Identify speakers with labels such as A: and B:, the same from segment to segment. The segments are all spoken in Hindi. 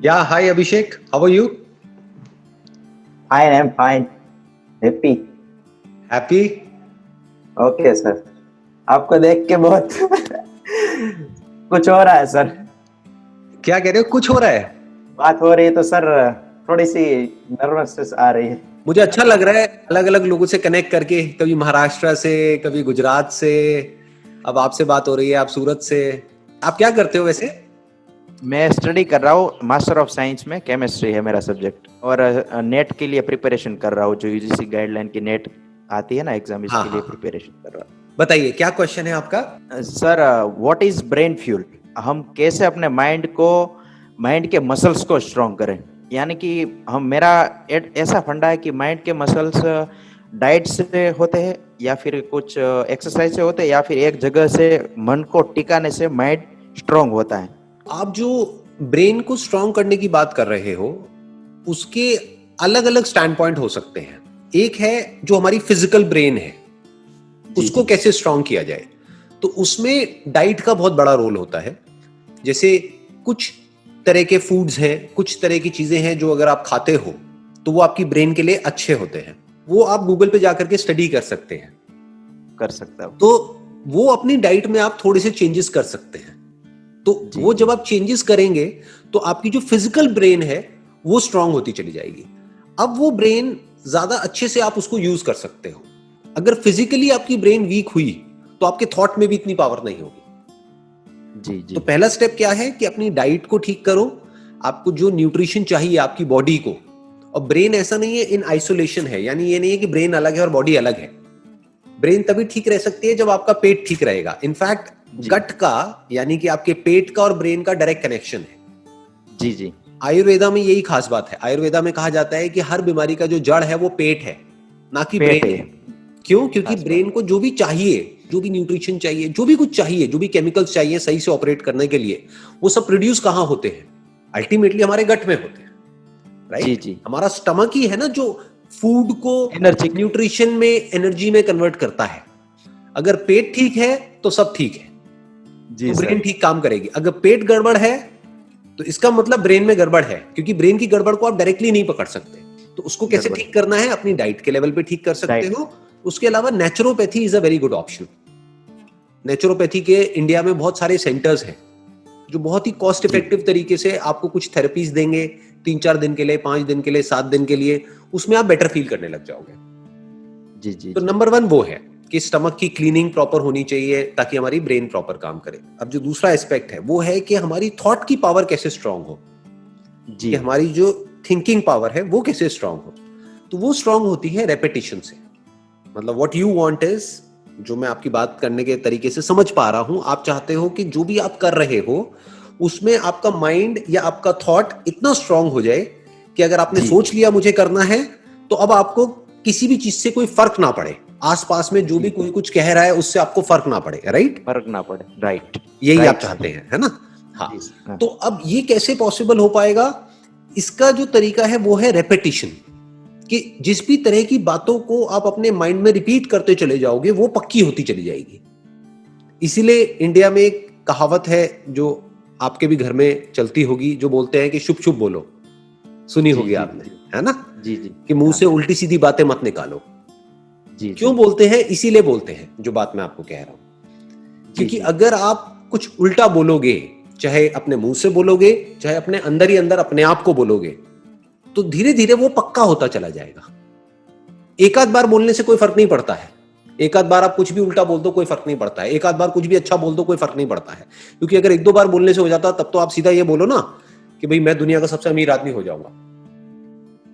A: Yeah, hi Abhishek. How are you?
B: Fine, I'm fine. Happy.
A: Happy?
B: Okay sir, आपको देख के बहुत कुछ हो रहा है सर।
A: क्या कह रहे हो? कुछ हो रहा है?
B: बात हो रही है तो सर थोड़ी सी नर्वसनेस आ रही है।
A: मुझे अच्छा लग रहा है अलग अलग लोगों से कनेक्ट करके, कभी महाराष्ट्र से, कभी गुजरात से, अब आपसे बात हो रही है, आप सूरत से। आप क्या करते हो वैसे?
B: मैं स्टडी कर रहा हूँ, मास्टर ऑफ साइंस में केमिस्ट्री है मेरा सब्जेक्ट, और नेट के लिए प्रिपरेशन कर रहा हूँ, जो यूजीसी गाइडलाइन की नेट आती है ना एग्जाम,
A: हाँ
B: इसके लिए
A: हाँ,
B: प्रिपरेशन कर रहा हूँ।
A: बताइए क्या क्वेश्चन है आपका?
B: Sir, what is brain fuel? हम कैसे अपने माइंड के मसल्स को स्ट्रॉन्ग करें? यानी कि मेरा ऐसा फंडा है कि माइंड के मसल्स डाइट से होते हैं, या फिर कुछ एक्सरसाइज से होते हैं, या फिर एक जगह से मन को टिकाने से माइंड स्ट्रॉन्ग होता है।
A: आप जो ब्रेन को स्ट्रांग करने की बात कर रहे हो, उसके अलग अलग स्टैंड पॉइंट हो सकते हैं। एक है जो हमारी फिजिकल ब्रेन है, उसको कैसे स्ट्रांग किया जाए, तो उसमें डाइट का बहुत बड़ा रोल होता है। जैसे कुछ तरह के फूड्स हैं, कुछ तरह की चीजें हैं जो अगर आप खाते हो तो वो आपकी ब्रेन के लिए अच्छे होते हैं। वो आप गूगल पे जाकर के स्टडी कर सकते हैं,
B: कर सकता हूँ।
A: तो वो अपनी डाइट में आप थोड़े से चेंजेस कर सकते हैं। तो वो जब आप चेंजेस करेंगे तो आपकी जो फिजिकल ब्रेन है वो स्ट्रांग होती चली जाएगी। अब वो ब्रेन ज्यादा अच्छे से आप उसको यूज कर सकते हो। अगर फिजिकली आपकी ब्रेन वीक हुई तो आपके थॉट में भी इतनी पावर नहीं होगी।
B: जी।
A: तो पहला स्टेप क्या है कि अपनी डाइट को ठीक करो, आपको जो न्यूट्रिशन चाहिए आपकी बॉडी को। और ब्रेन ऐसा नहीं है इन आइसोलेशन है, यानी ये नहीं है कि ब्रेन अलग है और बॉडी अलग है। ब्रेन तभी ठीक रह सकती है जब आपका पेट ठीक रहेगा। इनफैक्ट गट का, यानी कि आपके पेट का और ब्रेन का डायरेक्ट कनेक्शन है।
B: जी।
A: आयुर्वेदा में यही खास बात है। आयुर्वेदा में कहा जाता है कि हर बीमारी का जो जड़ है वो पेट है, ना कि ब्रेन है। क्यों? क्योंकि ब्रेन को जो भी चाहिए, जो भी न्यूट्रिशन चाहिए, जो भी कुछ चाहिए, जो भी केमिकल्स चाहिए सही से ऑपरेट करने के लिए, वो सब प्रोड्यूस कहां होते हैं? अल्टीमेटली हमारे गट में होते हैं, राइट?
B: जी।
A: हमारा स्टमक ही है ना जो फूड को
B: एनर्जी
A: न्यूट्रिशन में, एनर्जी में कन्वर्ट करता है। अगर पेट ठीक है तो सब ठीक है,
B: जी,
A: तो ब्रेन ठीक काम करेगी। अगर पेट गड़बड़ है तो इसका मतलब ब्रेन में गड़बड़ है, क्योंकि ब्रेन की गड़बड़ को आप डायरेक्टली नहीं पकड़ सकते। तो उसको कैसे ठीक करना है? अपनी डाइट के लेवल पे ठीक कर सकते हो। उसके अलावा naturopathy is a very good option. Naturopathy के इंडिया में बहुत सारे सेंटर्स हैं जो बहुत ही कॉस्ट इफेक्टिव तरीके से आपको कुछ थेरेपीज देंगे 3-4 दिन के लिए, 5 दिन के लिए, 7 दिन के लिए। उसमें आप बेटर फील करने लग जाओगे।
B: जी।
A: तो नंबर 1 वो है कि स्टमक की क्लीनिंग प्रॉपर होनी चाहिए ताकि हमारी ब्रेन प्रॉपर काम करे। अब जो दूसरा एस्पेक्ट है वो है कि हमारी थॉट की पावर कैसे स्ट्रांग हो, कि हमारी जो थिंकिंग पावर है वो कैसे स्ट्रांग हो। तो वो स्ट्रांग होती है रेपिटेशन से। मतलब व्हाट यू वांट इज, जो मैं आपकी बात करने के तरीके से समझ पा रहा हूं, आप चाहते हो कि जो भी आप कर रहे हो उसमें आपका माइंड या आपका थॉट इतना स्ट्रांग हो जाए कि अगर आपने सोच लिया मुझे करना है, तो अब आपको किसी भी चीज से कोई फर्क ना पड़े। आसपास में जो भी कोई कुछ कह रहा है उससे आपको फर्क ना पड़े, राइट?
B: फर्क ना पड़े, राइट।
A: यही आप चाहते हैं, है ना? हाँ। तो अब ये कैसे पॉसिबल हो पाएगा? इसका जो तरीका है वो है रेपिटेशन, कि जिस भी तरह की बातों को आप अपने माइंड में रिपीट करते चले जाओगे वो पक्की होती चली जाएगी। इसीलिए इंडिया में एक कहावत है जो आपके भी घर में चलती होगी, जो बोलते हैं कि शुभ शुभ बोलो। सुनी होगी आपने, है ना?
B: जी।
A: कि मुंह से उल्टी सीधी बातें मत निकालो। क्यों बोलते हैं? इसीलिए बोलते हैं जो बात मैं आपको कह रहा हूं। क्योंकि अगर आप कुछ उल्टा बोलोगे, चाहे अपने मुंह से बोलोगे, चाहे अपने अंदर ही अंदर अपने आप को बोलोगे, तो धीरे धीरे वो पक्का होता चला जाएगा। एक आध बार बोलने से कोई फर्क नहीं पड़ता है। एक आध बार आप कुछ भी उल्टा बोल दो कोई फर्क नहीं पड़ता है। एक आध बार कुछ भी अच्छा बोल दो कोई फर्क नहीं पड़ता है। क्योंकि अगर 1-2 बार बोलने से हो जाता तब तो आप सीधा ये बोलो ना कि भाई मैं दुनिया का सबसे अमीर आदमी हो जाऊंगा।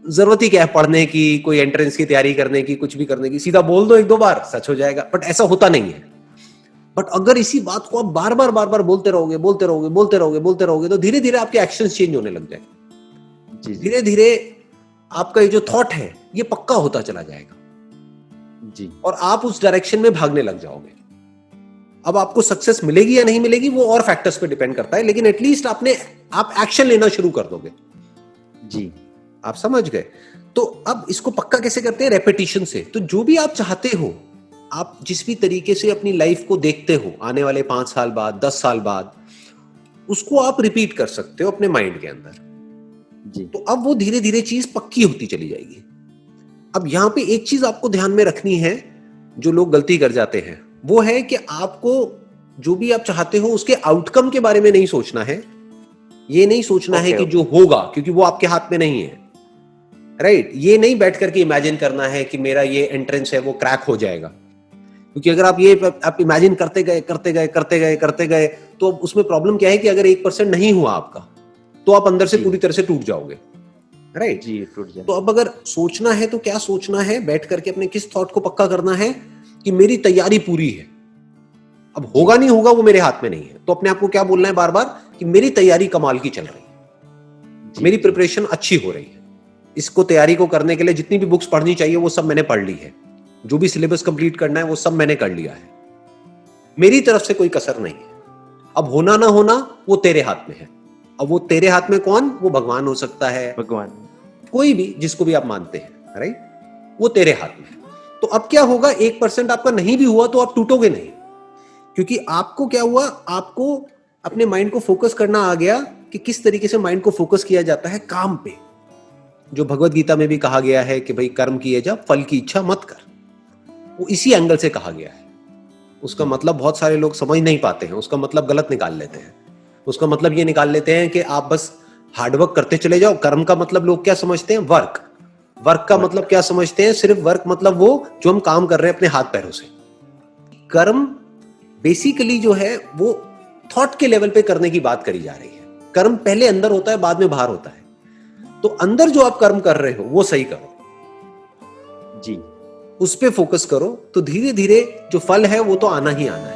A: जरूरत ही क्या है पढ़ने की, कोई एंट्रेंस की तैयारी करने की, कुछ भी करने की? सीधा बोल दो 1-2 बार, सच हो जाएगा। बट ऐसा होता नहीं है। बट अगर इसी बात को आप बार बार बोलते रहोगे तो धीरे धीरे आपके एक्शंस चेंज होने लग जाएंगे। धीरे धीरे आपका ये जो थॉट है ये पक्का होता चला जाएगा जी, और आप उस डायरेक्शन में भागने लग जाओगे। अब आपको सक्सेस मिलेगी या नहीं मिलेगी वो और फैक्टर्स पे डिपेंड करता है, लेकिन एटलीस्ट आप एक्शन लेना शुरू कर दोगे जी। आप समझ गए? तो अब इसको पक्का कैसे करते हैं? रेपिटेशन से। तो जो भी आप चाहते हो, आप जिस भी तरीके से अपनी लाइफ को देखते हो आने वाले 5 साल बाद, 10 साल बाद, उसको आप रिपीट कर सकते हो अपने माइंड के अंदर
B: जी
A: तो अब वो धीरे धीरे चीज पक्की होती चली जाएगी। अब यहां पे एक चीज आपको ध्यान में रखनी है, जो लोग गलती कर जाते हैं, वो है कि आपको जो भी आप चाहते हो उसके आउटकम के बारे में नहीं सोचना है। ये नहीं सोचना है कि जो होगा, क्योंकि वो आपके हाथ में नहीं है, राइट। ये नहीं बैठ करके इमेजिन करना है कि मेरा ये एंट्रेंस है वो क्रैक हो जाएगा, क्योंकि अगर आप इमेजिन करते गए तो उसमें प्रॉब्लम क्या है कि अगर 1% नहीं हुआ आपका तो आप अंदर से पूरी तरह से टूट जाओगे, राइट
B: जी टूट जाए।
A: तो अब अगर सोचना है तो क्या सोचना है, बैठ करके अपने किस थॉट को पक्का करना है कि मेरी तैयारी पूरी है। अब होगा नहीं होगा वो मेरे हाथ में नहीं है, तो अपने आप को क्या बोलना है बार बार कि मेरी तैयारी कमाल की चल रही है, मेरी प्रिपरेशन अच्छी हो रही है। इसको तैयारी को करने के लिए जितनी भी बुक्स पढ़नी चाहिए वो सब मैंने पढ़ ली है, जो भी सिलेबस कंप्लीट करना है वो सब मैंने कर लिया है, मेरी तरफ से कोई कसर नहीं है। अब होना ना होना वो तेरे हाथ में है। अब वो तेरे हाथ में कौन? वो भगवान हो सकता है,
B: भगवान,
A: कोई भी जिसको भी आप मानते हैं, राइट, वो तेरे हाथ में है। तो अब क्या होगा, 1% आपका नहीं भी हुआ तो आप टूटोगे नहीं, क्योंकि आपको क्या हुआ, आपको अपने माइंड को फोकस करना आ गया कि किस तरीके से माइंड को फोकस किया जाता है काम पे, जो भगवत गीता में भी कहा गया है कि भाई कर्म किए जा, फल की इच्छा मत कर। वो इसी एंगल से कहा गया है। उसका मतलब बहुत सारे लोग समझ नहीं पाते हैं, उसका मतलब गलत निकाल लेते हैं। उसका मतलब ये निकाल लेते हैं कि आप बस हार्डवर्क करते चले जाओ। कर्म का मतलब लोग क्या समझते हैं? वर्क। वर्क का मतलब क्या समझते हैं? सिर्फ वर्क मतलब वो जो हम काम कर रहे हैं अपने हाथ पैरों से। कर्म बेसिकली जो है वो थॉट के लेवल पे करने की बात करी जा रही है। कर्म पहले अंदर होता है, बाद में बाहर होता है। तो अंदर जो आप कर्म कर रहे हो वो सही करो
B: जी
A: उस पे फोकस करो, तो धीरे धीरे जो फल है वो तो आना ही आना है।